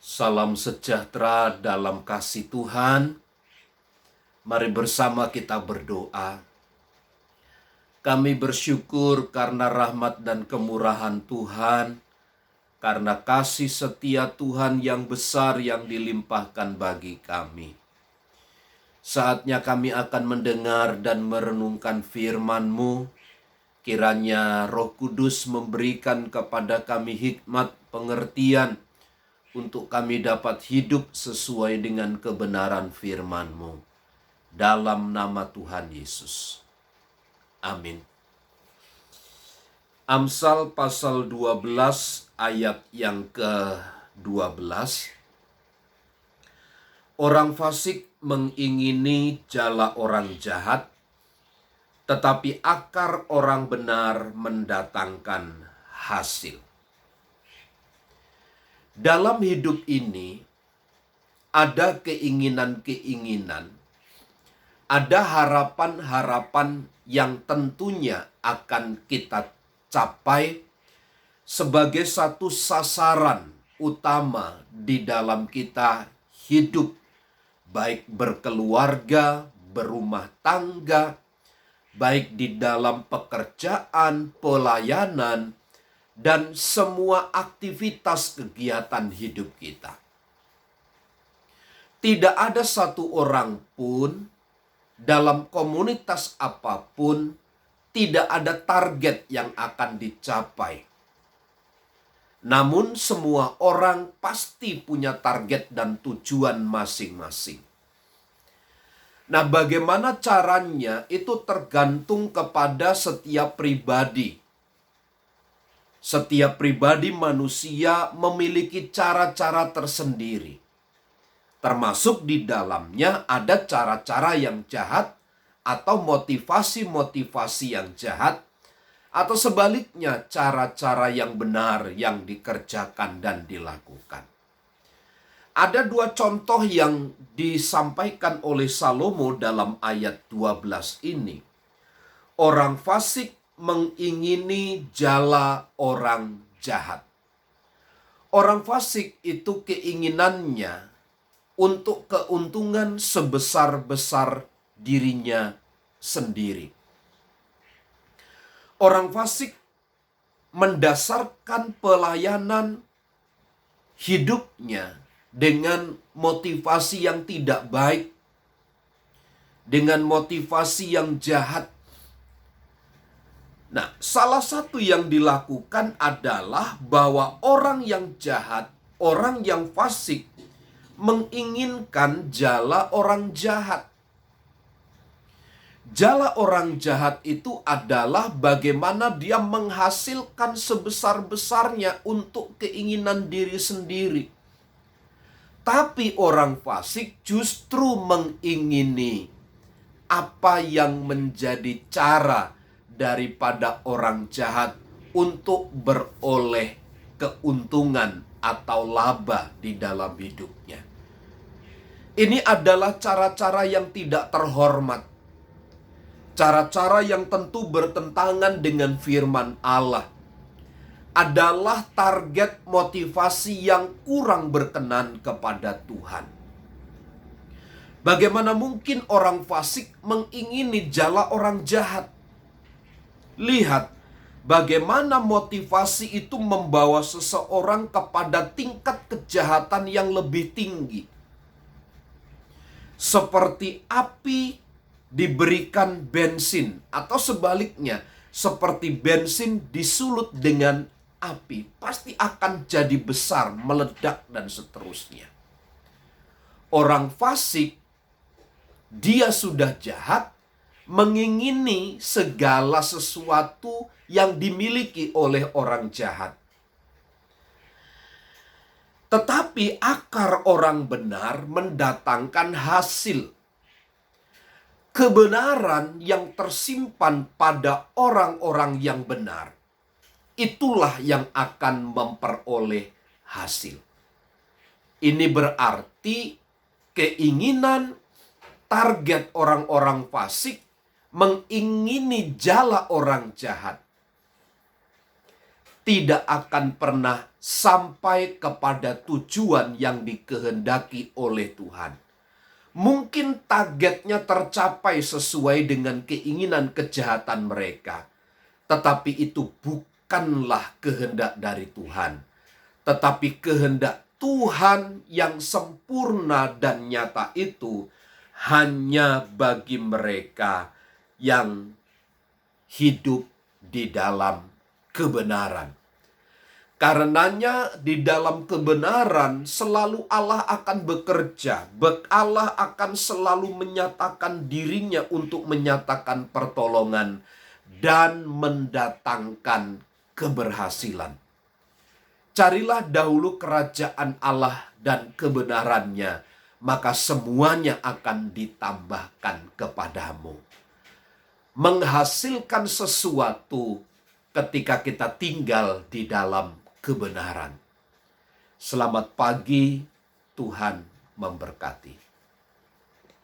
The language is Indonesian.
Salam sejahtera dalam kasih Tuhan. Mari bersama kita berdoa. Kami bersyukur karena rahmat dan kemurahan Tuhan, karena kasih setia Tuhan yang besar yang dilimpahkan bagi kami. Saatnya kami akan mendengar dan merenungkan firman-Mu. Kiranya Roh Kudus memberikan kepada kami hikmat pengertian untuk kami dapat hidup sesuai dengan kebenaran firman-Mu. Dalam nama Tuhan Yesus. Amin. Amsal pasal 12 ayat yang ke-12. Orang fasik mengingini jala orang jahat, tetapi akar orang benar mendatangkan hasil. Dalam hidup ini, ada keinginan-keinginan, ada harapan-harapan yang tentunya akan kita capai sebagai satu sasaran utama di dalam kita hidup, baik berkeluarga, berumah tangga, baik di dalam pekerjaan, pelayanan, dan semua aktivitas kegiatan hidup kita. Tidak ada satu orang pun dalam komunitas apapun, tidak ada target yang akan dicapai. Namun semua orang pasti punya target dan tujuan masing-masing. Nah, bagaimana caranya itu tergantung kepada setiap pribadi. Setiap pribadi manusia memiliki cara-cara tersendiri. Termasuk di dalamnya ada cara-cara yang jahat atau motivasi-motivasi yang jahat, atau sebaliknya cara-cara yang benar yang dikerjakan dan dilakukan. Ada dua contoh yang disampaikan oleh Salomo dalam ayat 12 ini. Orang fasik mengingini jala orang jahat. Orang fasik itu keinginannya untuk keuntungan sebesar-besar dirinya sendiri. Orang fasik mendasarkan pelayanan hidupnya dengan motivasi yang tidak baik, dengan motivasi yang jahat. Nah, salah satu yang dilakukan adalah bahwa orang yang jahat, orang yang fasik, menginginkan jala orang jahat. Jala orang jahat itu adalah bagaimana dia menghasilkan sebesar-besarnya untuk keinginan diri sendiri. Tapi orang fasik justru mengingini apa yang menjadi cara daripada orang jahat untuk beroleh keuntungan atau laba di dalam hidupnya. Ini adalah cara-cara yang tidak terhormat. Cara-cara yang tentu bertentangan dengan firman Allah. Adalah target motivasi yang kurang berkenan kepada Tuhan. Bagaimana mungkin orang fasik mengingini jala orang jahat? Lihat bagaimana motivasi itu membawa seseorang kepada tingkat kejahatan yang lebih tinggi. Seperti api diberikan bensin, atau sebaliknya, seperti bensin disulut dengan api, pasti akan jadi besar, meledak, dan seterusnya. Orang fasik, dia sudah jahat, mengingini segala sesuatu yang dimiliki oleh orang jahat. Tetapi akar orang benar mendatangkan hasil. Kebenaran yang tersimpan pada orang-orang yang benar, itulah yang akan memperoleh hasil. Ini berarti keinginan target orang-orang fasik mengingini jala orang jahat tidak akan pernah sampai kepada tujuan yang dikehendaki oleh Tuhan. Mungkin targetnya tercapai sesuai dengan keinginan kejahatan mereka, tetapi itu bukanlah kehendak dari Tuhan. Tetapi kehendak Tuhan yang sempurna dan nyata itu hanya bagi mereka yang hidup di dalam kebenaran. Karenanya di dalam kebenaran selalu Allah akan bekerja. Allah akan selalu menyatakan dirinya untuk menyatakan pertolongan dan mendatangkan keberhasilan. Carilah dahulu kerajaan Allah dan kebenarannya, maka semuanya akan ditambahkan kepadamu. Menghasilkan sesuatu ketika kita tinggal di dalam kebenaran. Selamat pagi, Tuhan memberkati.